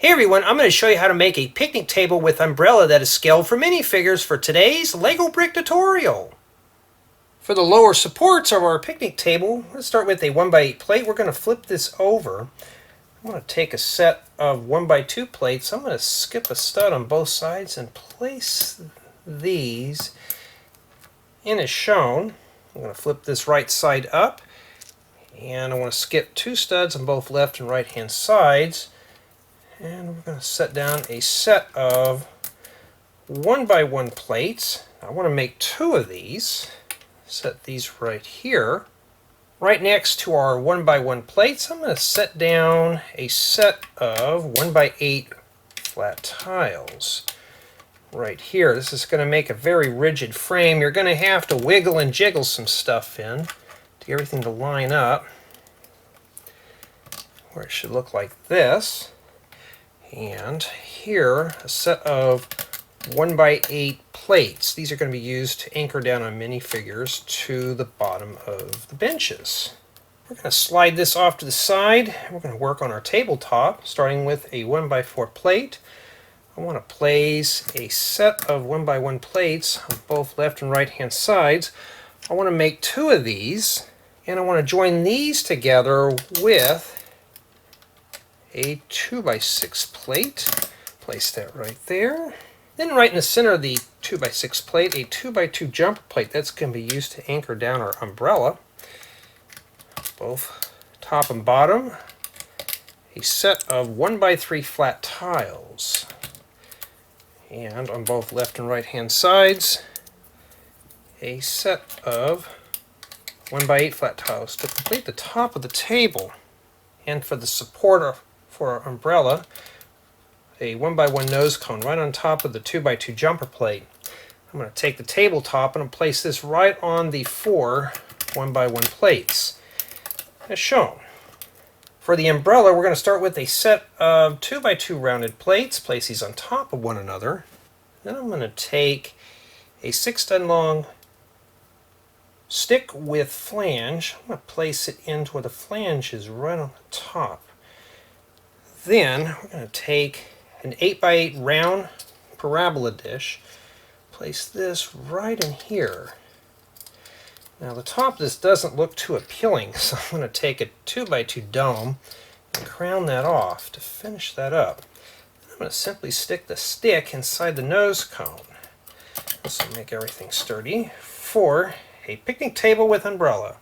Hey everyone, I'm going to show you how to make a picnic table with umbrella that is scaled for minifigures for today's Lego brick tutorial. For the lower supports of our picnic table, let's start with a 1x8 plate. We're going to flip this over. I'm going to take a set of 1x2 plates. I'm going to skip a stud on both sides and place these in as shown. I'm going to flip this right side up, and I want to skip 2 studs on both left and right hand sides. And we're going to set down a set of 1x1 plates. I want to make 2 of these. Set these right here. Right next to our 1x1 plates, I'm going to set down a set of 1x8 flat tiles. Right here. This is going to make a very rigid frame. You're going to have to wiggle and jiggle some stuff in to get everything to line up, where it should look like this. And here, a set of 1x8 plates. These are going to be used to anchor down on minifigures to the bottom of the benches. We're going to slide this off to the side. We're going to work on our tabletop, starting with a 1x4 plate. I want to place a set of 1x1 plates on both left and right hand sides. I want to make 2 of these, and I want to join these together with a 2x6 plate. Place that right there. Then right in the center of the 2x6 plate, a 2x2 jumper plate. That's going to be used to anchor down our umbrella. Both top and bottom. A set of 1x3 flat tiles. And on both left and right hand sides, a set of 1x8 flat tiles to complete the top of the table. And for the support for our umbrella, a 1x1 nose cone right on top of the 2x2 jumper plate. I'm going to take the tabletop and place this right on the 4 1x1 plates, as shown. For the umbrella, we're going to start with a set of 2x2 rounded plates, place these on top of one another. Then I'm going to take a 6-stud long stick with flange. I'm going to place it into where the flange is right on the top. Then we're going to take an 8x8 round parabola dish, place this right in here. Now the top of this doesn't look too appealing, so I'm going to take a 2x2 dome and crown that off to finish that up. I'm going to simply stick the stick inside the nose cone. This will make everything sturdy for a picnic table with umbrella.